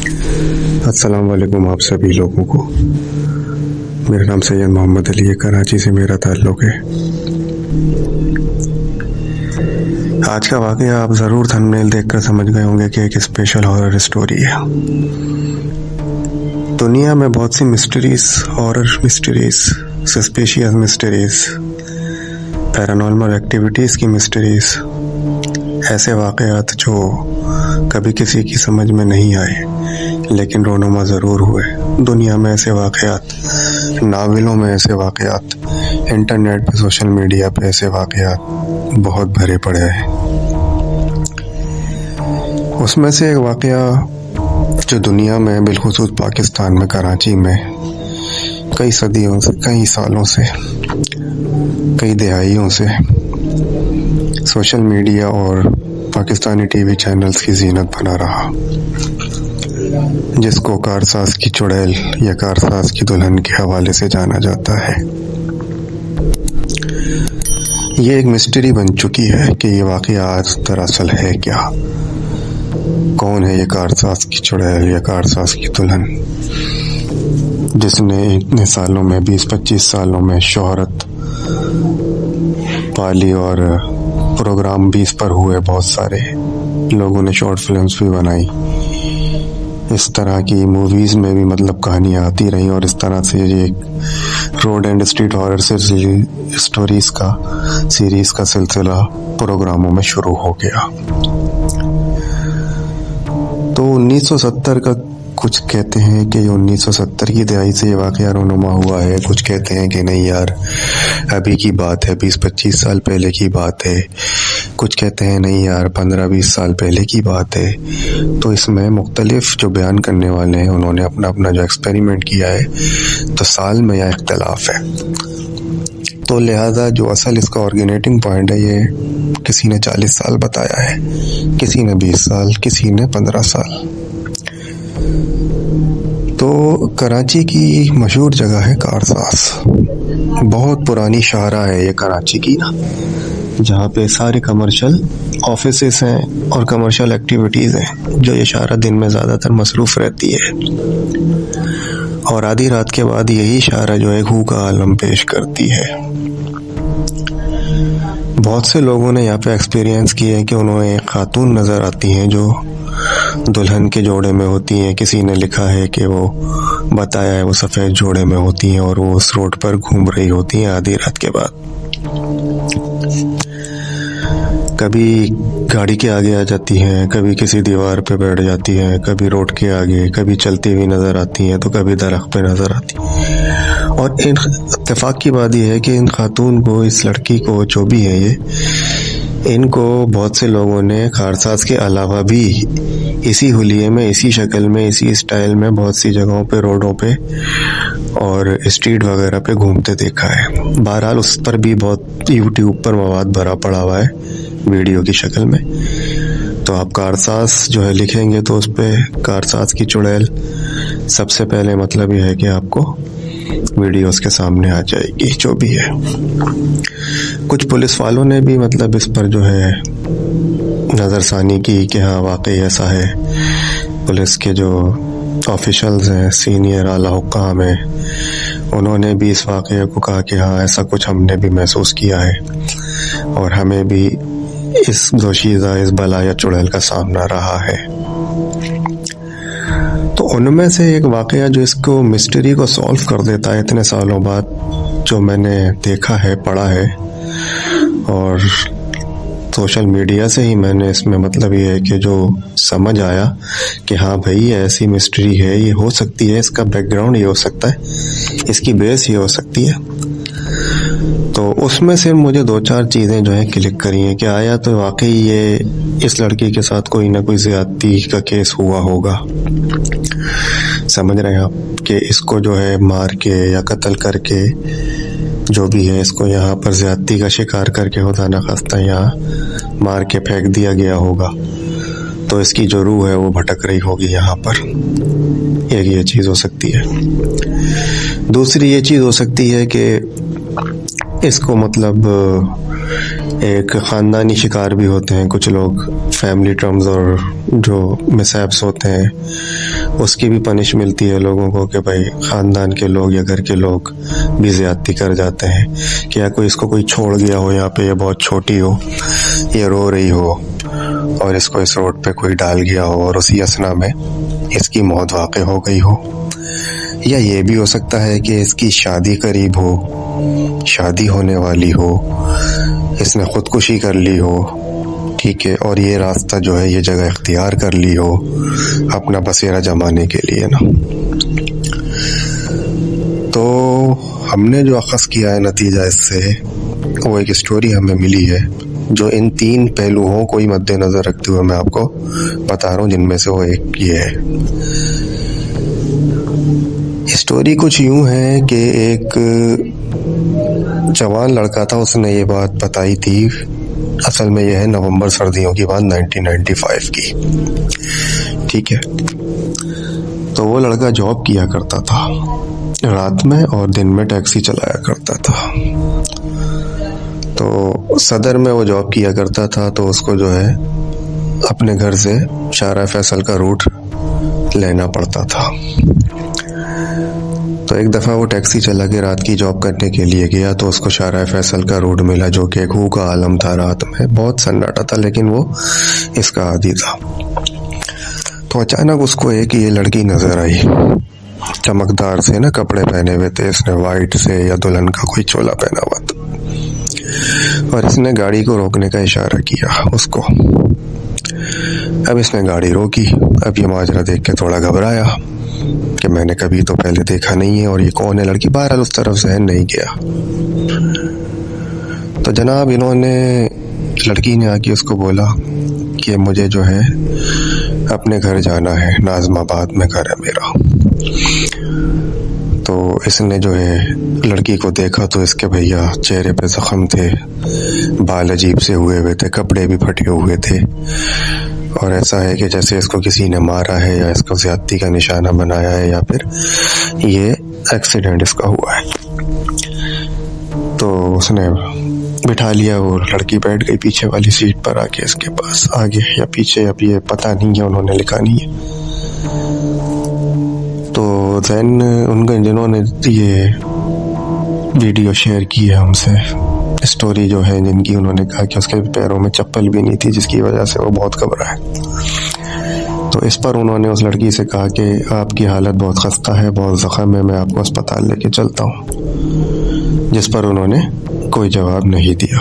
अस्सलाम वालेकुम आप सभी लोगों को। मेरा नाम सैयद मोहम्मद अली है, कराची से मेरा ताल्लुक़ है। आज का वाक़या आप ज़रूर थंबनेल देखकर समझ गए होंगे कि एक स्पेशल हॉरर स्टोरी है। दुनिया में बहुत सी mysteries, horror mysteries, suspicious mysteries, paranormal activities की मिस्ट्रीज़, ऐसे वाक़यात जो कभी किसी की समझ में नहीं आए लेकिन रोनुमा ज़रूर हुए। दुनिया में ऐसे वाक़यात, नावलों में ऐसे वाक़यात, इंटरनेट पे, सोशल मीडिया पे ऐसे वाक़यात बहुत भरे पड़े हैं। उसमें से एक वाक़या जो दुनिया में, बिलखुसूस पाकिस्तान में, कराची में कई सदियों से, कई सालों से, कई दहाइयों से सोशल मीडिया और पाकिस्तानी टीवी चैनल्स की जीनत बना रहा, जिसको कारसाज की चुड़ैल या कारसाज की दुल्हन के हवाले से जाना जाता है। ये एक मिस्ट्री बन चुकी है कि ये वाक़या आज दरअसल है क्या। कौन है ये कारसाज की चुड़ैल या कारसाज की दुल्हन, जिसने इतने सालों में, 20-25 सालों में शोहरत पाली और प्रोग्राम 20 पर हुए, बहुत सारे लोगों ने शॉर्ट फिल्म्स भी बनाई, इस तरह की मूवीज़ में भी मतलब कहानियाँ आती रहीं, और इस तरह से ये एक रोड एंड स्ट्रीट हॉरर से स्टोरीज़ का सीरीज़ का सिलसिला प्रोग्रामों में शुरू हो गया। तो 1970 का कुछ कहते हैं कि 1970 की दहाई से ये वाक़या रोनुमा हुआ है, कुछ कहते हैं कि नहीं यार अभी की बात है, 20-25 साल पहले की बात है, कुछ कहते हैं नहीं यार 15-20 साल पहले की बात है। तो इसमें मुख्तलिफ जो बयान करने वाले हैं उन्होंने अपना अपना जो एक्सपेरिमेंट किया है, तो साल में यह इख्तलाफ है। तो लिहाजा जो असल इसका ऑर्गेनेटिंग पॉइंट है, ये किसी ने 40 साल बताया है, किसी ने 20 साल, किसी ने 15 साल। तो कराची की मशहूर जगह है कारसाज। बहुत पुरानी शाहरा है ये कराची की ना, जहाँ पे सारे कमर्शियल ऑफिसेस हैं और कमर्शियल एक्टिविटीज़ हैं, जो ये शाहरा दिन में ज़्यादातर मसरूफ़ रहती है, और आधी रात के बाद यही शाहरा जो है हू का आलम पेश करती है। बहुत से लोगों ने यहाँ पे एक्सपीरियंस किए हैं कि उन्हें एक खातून नज़र आती हैं जो दुल्हन के जोड़े में होती हैं। किसी ने लिखा है कि वो बताया है वो सफ़ेद जोड़े में होती हैं और वो उस रोड पर घूम रही होती हैं आधी रात के बाद। कभी गाड़ी के आगे आ जाती हैं, कभी किसी दीवार पे बैठ जाती हैं, कभी रोड के आगे, कभी चलती हुई नज़र आती हैं, तो कभी दरख्त पे नज़र आती हैं। और इन इत्तेफाक की बात यह है कि इन खातून को, इस लड़की को, जो भी है ये, इनको बहुत से लोगों ने कारसाज के अलावा भी इसी हुलिये में, इसी शक्ल में, इसी स्टाइल में बहुत सी जगहों पे, रोडों पे और स्ट्रीट वगैरह पे घूमते देखा है। बहरहाल उस पर भी बहुत यूट्यूब पर मवाद भरा पड़ा हुआ है वीडियो की शक्ल में। तो आप कारसाज जो है लिखेंगे तो उस पर कारसाज की चुड़ैल सबसे पहले मतलब ये है कि आपको वीडियोस के सामने आ जाएगी, जो भी है। कुछ पुलिस वालों ने भी मतलब इस पर जो है नज़रसानी की कि हाँ वाकई ऐसा है। पुलिस के जो ऑफिशल्स हैं, सीनियर आला हुक्काम हैं, उन्होंने भी इस वाक़े को कहा कि हाँ ऐसा कुछ हमने भी महसूस किया है और हमें भी इस दोशीज़ा, इस बला या चुड़ैल का सामना रहा है। तो उनमें से एक वाक़या जो इसको, मिस्ट्री को सॉल्व कर देता है इतने सालों बाद, जो मैंने देखा है, पढ़ा है, और सोशल मीडिया से ही मैंने इसमें मतलब ये है कि जो समझ आया कि हाँ भाई ऐसी मिस्ट्री है, ये हो सकती है, इसका बैकग्राउंड ये हो सकता है, इसकी बेस ये हो सकती है। तो उसमें से मुझे 2-4 चीज़ें जो है क्लिक करी हैं कि आया तो वाकई ये इस लड़की के साथ कोई ना कोई ज़्यादती का केस हुआ होगा। समझ रहे हैं आप कि इसको जो है मार के या कत्ल करके, जो भी है, इसको यहाँ पर ज़्यादती का शिकार करके खुदा न खास्ता यहाँ मार के फेंक दिया गया होगा। तो इसकी जो रूह है वो भटक रही होगी यहाँ पर। एक ये चीज़ हो सकती है। दूसरी ये चीज़ हो सकती है कि इसको मतलब एक ख़ानदानी शिकार भी होते हैं कुछ लोग, फैमिली ट्रम्स और जो मिसहैप्स होते हैं उसकी भी पनिश मिलती है लोगों को कि भाई ख़ानदान के लोग या घर के लोग भी ज़्यादती कर जाते हैं कि या कोई इसको कोई छोड़ गया हो यहाँ पे, ये बहुत छोटी हो, ये रो रही हो और इसको इस रोड पे कोई डाल गया हो और उसी असना में इसकी मौत वाक़ई हो गई हो। या ये भी हो सकता है कि इसकी शादी करीब हो, शादी होने वाली हो, इसने खुदकुशी कर ली हो, ठीक है, और ये रास्ता जो है ये जगह इख्तियार कर ली हो अपना बसेरा जमाने के लिए ना। तो हमने जो अख़ज़ किया है नतीजा इससे, वो एक स्टोरी हमें मिली है जो इन 3 पहलुओं को ही मद्देनज़र रखते हुए मैं आपको बता रहा हूँ, जिनमें से वो एक ये है। स्टोरी कुछ यूँ है कि एक जवान लड़का था, उसने ये बात बताई थी, असल में यह है नवंबर सर्दियों की बात 1995 की, ठीक है। तो वो लड़का जॉब किया करता था रात में और दिन में टैक्सी चलाया करता था। तो सदर में वो जॉब किया करता था, तो उसको जो है अपने घर से शाहराह फैसल का रूट लेना पड़ता था। तो एक दफ़ा वो टैक्सी चला के रात की जॉब करने के लिए गया, तो उसको शाहराह फैसल का रूट मिला जो कि खूह का आलम था। रात में बहुत सन्नाटा था लेकिन वो इसका आदी था। तो अचानक उसको एक ये लड़की नज़र आई, चमकदार से ना कपड़े पहने हुए थे, इसने वाइट से या दुल्हन का कोई चोला पहना हुआ था, और इसने गाड़ी को रोकने का इशारा किया उसको। अब इसने गाड़ी रोकी। अब ये माजरा देख के थोड़ा घबराया कि मैंने कभी तो पहले देखा नहीं है और ये कौन है लड़की। बहरहाल उस तरफ जहन नहीं गया। तो जनाब इन्होंने, लड़की ने आके उसको बोला कि मुझे जो है अपने घर जाना है, नाज़माबाद में घर है मेरा। तो इसने जो है लड़की को देखा तो इसके भैया चेहरे पे ज़ख्म थे, बाल अजीब से हुए हुए थे, कपड़े भी फटे हुए थे, और ऐसा है कि जैसे इसको किसी ने मारा है या इसको ज़्यादती का निशाना बनाया है या फिर ये एक्सीडेंट इसका हुआ है। तो उसने बिठा लिया, वो लड़की बैठ गई पीछे वाली सीट पर आके इसके पास, आगे या पीछे अब ये पता नहीं है, उन्होंने लिखा नहीं है। तो दैन उनके जिन्होंने ये वीडियो शेयर की है हमसे, स्टोरी जो है जिनकी, उन्होंने कहा कि उसके पैरों में चप्पल भी नहीं थी जिसकी वजह से वो बहुत घबराया। तो इस पर उन्होंने उस लड़की से कहा कि आपकी हालत बहुत खस्ता है, बहुत ज़ख्म है, मैं आपको अस्पताल लेके चलता हूँ, जिस पर उन्होंने कोई जवाब नहीं दिया।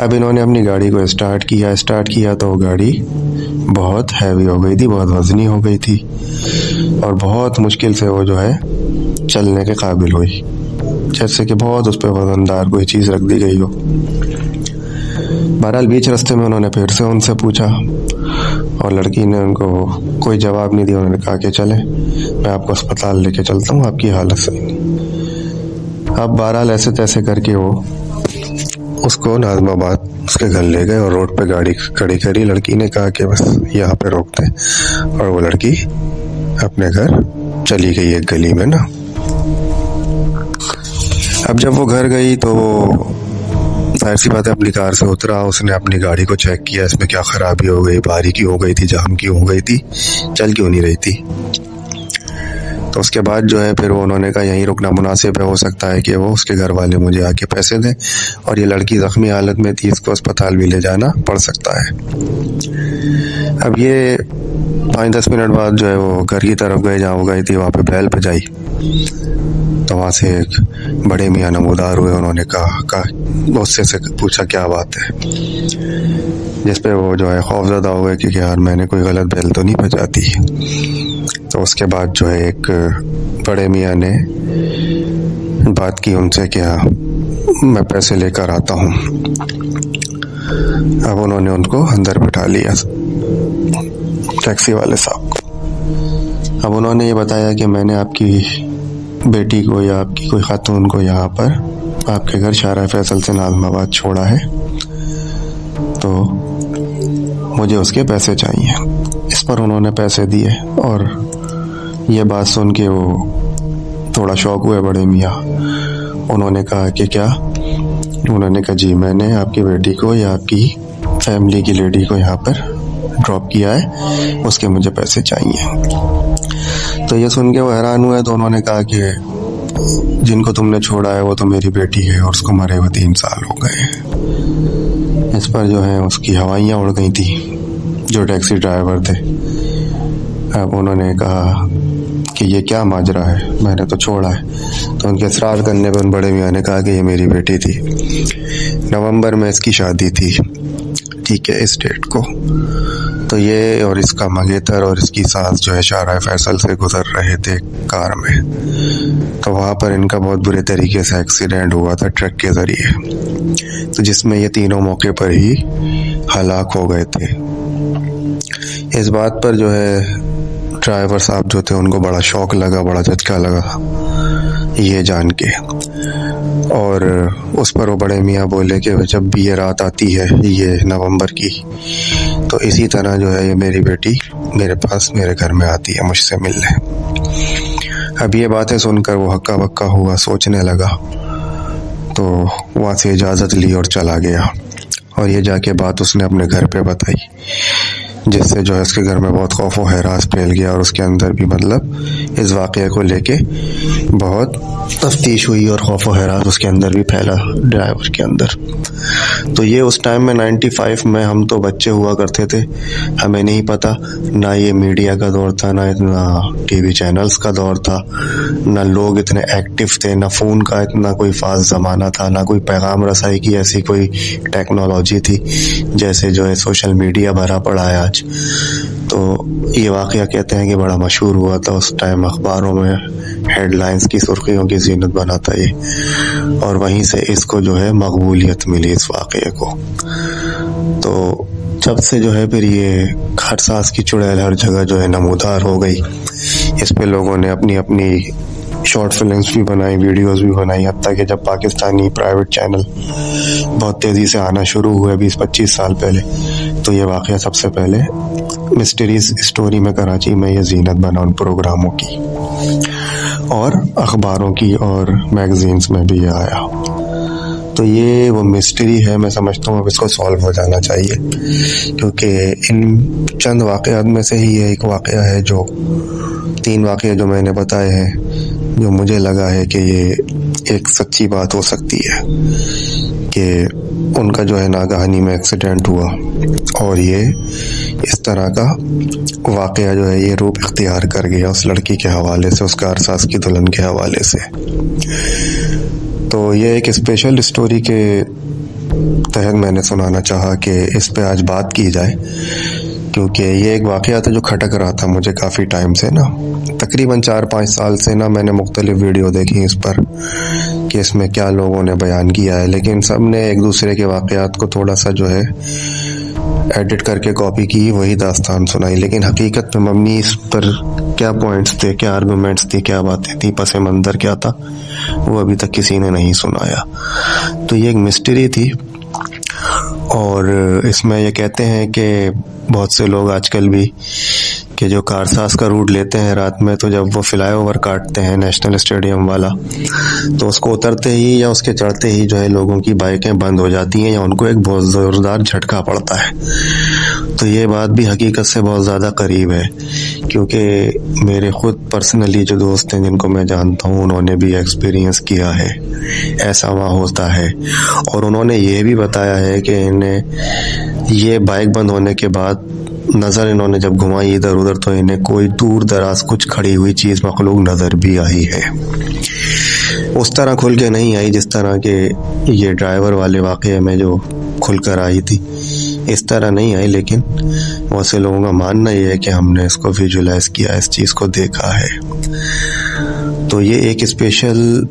अब इन्होंने अपनी गाड़ी को स्टार्ट किया तो गाड़ी बहुत हैवी हो गई थी, बहुत वज़नी हो गई थी और बहुत मुश्किल से वो जो है चलने के काबिल हुई, जैसे कि बहुत उस पर वजनदार कोई चीज़ रख दी गई हो। बहरहाल बीच रास्ते में उन्होंने फिर से उनसे पूछा और लड़की ने उनको कोई जवाब नहीं दिया। उन्होंने कहा कि चले, मैं आपको अस्पताल लेके चलता हूँ, आपकी हालत सही नहीं। अब बहरहाल ऐसे तैसे करके वो उसको नाज़माबाद उसके घर ले गए और रोड पे गाड़ी खड़ी करी। लड़की ने कहा कि बस यहाँ पे रोकते, और वो लड़की अपने घर चली गई एक गली में ना। अब जब वो घर गई तो जाहिर सी बात है अपनी कार से उतरा, उसने अपनी गाड़ी को चेक किया, इसमें क्या ख़राबी हो गई, भारी क्यों हो गई थी, जाम क्यों हो गई थी, चल क्यों नहीं रही थी। तो उसके बाद जो है फिर वो उन्होंने कहा यहीं रुकना मुनासिब है, हो सकता है कि वो उसके घर वाले मुझे आके पैसे दें, और ये लड़की ज़ख्मी हालत में थी, इसको अस्पताल भी ले जाना पड़ सकता है। अब ये 5-10 मिनट बाद जो है वो घर की तरफ गए जहाँ वो गई थी, वहाँ पे बैल बजाई। तो वहाँ से एक बड़े मियाँ नमूदार हुए, उन्होंने कहा गुस्से से पूछा क्या बात है, जिस पे वो जो है खौफज़दा हो गए कि यार मैंने कोई गलत बैल तो नहीं बजा दी। तो उसके बाद जो है एक बड़े मियाँ ने बात की उनसे कि हाँ मैं पैसे लेकर आता हूँ। अब उन्होंने उनको अंदर बिठा लिया, टैक्सी वाले साहब को। अब उन्होंने ये बताया कि मैंने आपकी बेटी को या आपकी कोई खातून को यहाँ पर आपके घर शाहराह फैसल से नाज़माबाद छोड़ा है, तो मुझे उसके पैसे चाहिए। इस पर उन्होंने पैसे दिए, और ये बात सुन के वो थोड़ा शौक हुए बड़े मियाँ। उन्होंने कहा कि क्या, उन्होंने कहा जी मैंने आपकी बेटी को या आपकी फैमिली की लेडी को यहाँ पर ड्रॉप किया है, उसके मुझे पैसे चाहिए। तो ये सुन के वो हैरान हुए। तो उन्होंने कहा कि जिनको तुमने छोड़ा है वो तो मेरी बेटी है और उसको मरे हुए 3 साल हो गए। इस पर जो है उसकी हवाइयाँ उड़ गई थी जो टैक्सी ड्राइवर थे। अब उन्होंने कहा कि ये क्या माजरा है, मैंने तो छोड़ा है। तो उनके इसरार करने पर उन बड़े मियाँ ने कहा कि ये मेरी बेटी थी, नवंबर में इसकी शादी थी, ठीक है, इस डेट को। तो ये और इसका मंगेतर और इसकी सास जो है शाहराह फैसल से गुजर रहे थे कार में। तो वहाँ पर इनका बहुत बुरे तरीके से एक्सीडेंट हुआ था ट्रक के ज़रिए, तो जिसमें ये तीनों मौके पर ही हलाक हो गए थे। इस बात पर जो है ड्राइवर साहब जो थे उनको बड़ा शौक लगा, बड़ा झटका लगा ये जान के। और उस पर वो बड़े मियाँ बोले कि जब भी ये रात आती है ये नवंबर की, तो इसी तरह जो है ये मेरी बेटी मेरे पास मेरे घर में आती है मुझसे मिलने। अब ये बातें सुनकर वो हक्का बक्का हुआ, सोचने लगा। तो वहाँ से इजाज़त ली और चला गया। और ये जाके बात उसने अपने घर पे बताई, जिससे जो है उसके घर में बहुत खौफ व हरास फैल गया और उसके अंदर भी मतलब इस वाक़े को लेके बहुत तफ्तीश हुई और खौफ व हरास उसके अंदर भी फैला ड्राइवर के अंदर। तो ये उस टाइम में 95 में हम तो बच्चे हुआ करते थे, हमें नहीं पता, ना ये मीडिया का दौर था, ना इतना टीवी चैनल्स का दौर था, ना लोग इतने एक्टिव थे, ना फ़ोन का इतना कोई फास्ट ज़माना था, ना कोई पैगाम रसाई की ऐसी कोई टेक्नोलॉजी थी जैसे जो है सोशल मीडिया भरा पड़ा है आज। तो ये वाक़या कहते हैं कि बड़ा मशहूर हुआ था उस टाइम, अखबारों में हेडलाइंस की सुर्खियों की ज़ीनत बना था ये। और वहीं से इसको जो है मकबूलियत मिली इस वाक़े को। तो जब से जो है फिर ये हर सांस की चुड़ैल हर जगह जो है नमूदार हो गई। इस पे लोगों ने अपनी अपनी शॉर्ट फिल्म्स भी बनाई, वीडियोस भी बनाई, हत्ता कि जब पाकिस्तानी प्राइवेट चैनल बहुत तेज़ी से आना शुरू हुए 20-25 साल पहले, तो ये वाक़या सबसे पहले मिस्ट्रीज स्टोरी में कराची में ये ज़ीनत बना उन प्रोग्रामों की, और अखबारों की और मैगज़ीन्स में भी ये आया। तो ये वो मिस्ट्री है, मैं समझता हूँ अब इसको सॉल्व हो जाना चाहिए, क्योंकि इन चंद वाक़यात में से ही ये एक वाक़या है, जो 3 वाक़ये जो मैंने बताए हैं, जो मुझे लगा है कि ये एक सच्ची बात हो सकती है कि उनका जो है नागहानी में एक्सीडेंट हुआ और ये इस तरह का वाक़या जो है ये रूप इख्तियार कर गया उस लड़की के हवाले से, उसका अरसास की दुल्हन के हवाले से। तो ये एक स्पेशल स्टोरी के तहत मैंने सुनाना चाहा कि इस पे आज बात की जाए, क्योंकि ये एक वाक़या था जो खटक रहा था मुझे काफ़ी टाइम से ना, तकरीबन 4-5 साल से ना मैंने मुख्तलिफ वीडियो देखी इस पर कि इसमें क्या लोगों ने बयान किया है, लेकिन सब ने एक दूसरे के वाक़यात को थोड़ा सा जो है एडिट करके कॉपी की, वही दास्तान सुनाई। लेकिन हकीकत में मबनी इस पर क्या पॉइंट्स थे, क्या आर्गूमेंट्स थी, क्या बातें थी, पस मंज़र क्या था, वो अभी तक किसी ने नहीं सुनाया। तो ये एक मिस्ट्री थी। और इसमें ये कहते हैं कि बहुत से लोग आजकल भी कि जो कारसाज का रूट लेते हैं रात में, तो जब वो फ्लाईओवर काटते हैं नेशनल स्टेडियम वाला, तो उसको उतरते ही या उसके चढ़ते ही जो है लोगों की बाइकें बंद हो जाती हैं या उनको एक बहुत ज़ोरदार झटका पड़ता है। तो ये बात भी हकीकत से बहुत ज़्यादा करीब है, क्योंकि मेरे ख़ुद पर्सनली जो दोस्त हैं जिनको मैं जानता हूँ, उन्होंने भी एक्सपीरियंस किया है, ऐसा वहाँ होता है। और उन्होंने ये भी बताया है कि इन्हें ये बाइक बंद होने के बाद नज़र इन्होंने जब घुमाई इधर उधर, तो इन्हें कोई दूर दराज कुछ खड़ी हुई चीज़ मखलूक नज़र भी आई है। उस तरह खुल के नहीं आई जिस तरह के ये ड्राइवर वाले वाक़ये में जो खुल कर आई थी, इस तरह नहीं आई। लेकिन बहुत से लोगों का मानना ये है कि हमने इसको विजुलाइज किया, इस चीज़ को देखा है। तो ये एक स्पेशल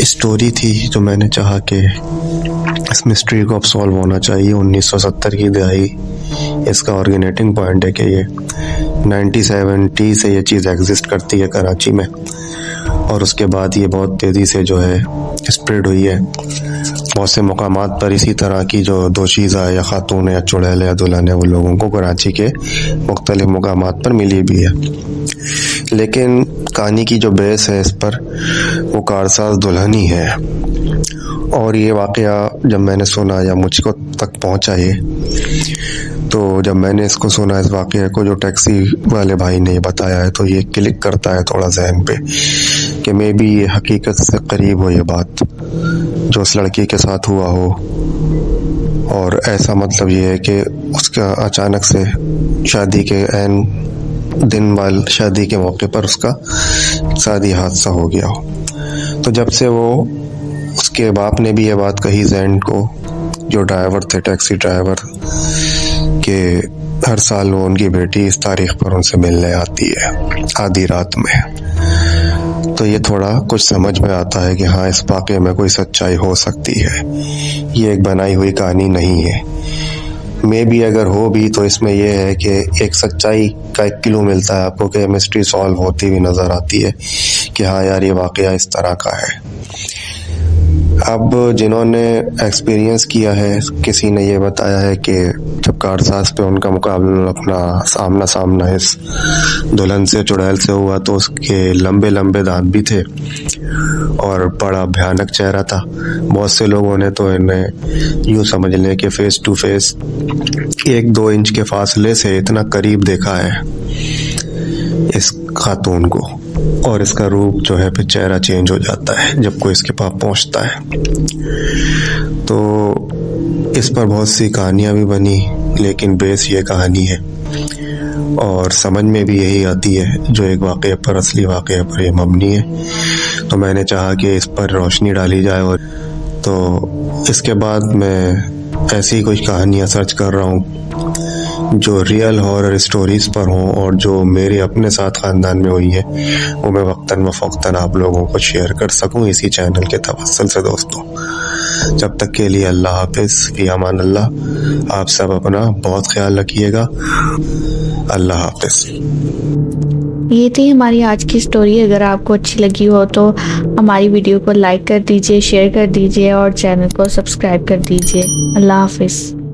स्टोरी थी जो मैंने चाहा कि इस मिस्ट्री को अब सॉल्व होना चाहिए। 1970 की दहाई इसका ऑर्गेनेटिंग पॉइंट है कि ये 1970 से ये चीज़ एग्जिस्ट करती है कराची में, और उसके बाद ये बहुत तेज़ी से जो है स्प्रेड हुई है। बहुत से मुकामात पर इसी तरह की जो दोशीज़ा या खातून या चुड़ैल या दुल्हन है, वो लोगों को कराची के मुख्तलिफ मुकामात पर मिली भी है। लेकिन कहानी की जो बेस है इस पर, वो कारसाज दुल्हन ही है। और ये वाक़या जब मैंने सुना या मुझको तक पहुंचा ये, तो जब मैंने इसको सुना, इस वाक़ये को, जो टैक्सी वाले भाई ने बताया है, तो ये क्लिक करता है थोड़ा ज़हन पे कि मे बी ये हकीकत से करीब हो ये बात जो उस लड़की के साथ हुआ हो। और ऐसा मतलब ये है कि उसका अचानक से शादी के ऐन दिन वाल शादी के मौके पर उसका शादी हादसा हो गया हो। तो जब से वो, उसके बाप ने भी ये बात कही जैन को, जो ड्राइवर थे, टैक्सी ड्राइवर, कि हर साल वो उनकी बेटी इस तारीख पर उनसे मिलने आती है आधी रात में। तो ये थोड़ा कुछ समझ में आता है कि हाँ, इस वाक़े में कोई सच्चाई हो सकती है, ये एक बनाई हुई कहानी नहीं है। मे बी अगर हो भी तो इसमें यह है कि एक सच्चाई का एक क्लू मिलता है आपको कि मिस्ट्री सॉल्व होती हुई नज़र आती है कि हाँ यार, ये वाक़या इस तरह का है। अब जिन्होंने एक्सपीरियंस किया है, किसी ने ये बताया है कि जब कारसाज पे उनका मुकाबला, अपना सामना सामना इस दुल्हन से, चुड़ैल से हुआ, तो उसके लंबे लंबे दांत भी थे और बड़ा भयानक चेहरा था। बहुत से लोगों ने तो इन्हें यूँ समझ लें कि फेस टू फेस 1-2 इंच के फासले से इतना करीब देखा है इस खातून को, और इसका रूप जो है, फिर चेहरा चेंज हो जाता है जब कोई इसके पास पहुंचता है। तो इस पर बहुत सी कहानियां भी बनी, लेकिन बेस ये कहानी है और समझ में भी यही आती है जो एक वाक़ये पर, असली वाक़ये पर ये मबनी है। तो मैंने चाहा कि इस पर रोशनी डाली जाए। और तो इसके बाद मैं ऐसी कुछ कहानियाँ सर्च कर रहा हूँ जो रियल हॉरर स्टोरीज पर हों और जो मेरे अपने साथ ख़ानदान में हुई है, वो मैं वक्तन फ़ौक़्तन आप लोगों को शेयर कर सकूं इसी चैनल के तवस्सुल से। दोस्तों, जब तक के लिए अल्लाह हाफ़िज़, फ़ी अमान अल्लाह। आप सब अपना बहुत ख्याल रखिएगा। अल्लाह हाफ़िज़। ये थी हमारी आज की स्टोरी। अगर आपको अच्छी लगी हो तो हमारी वीडियो को लाइक कर दीजिए, शेयर कर दीजिए और चैनल को सब्सक्राइब कर दीजिए। अल्लाह हाफ़िज़।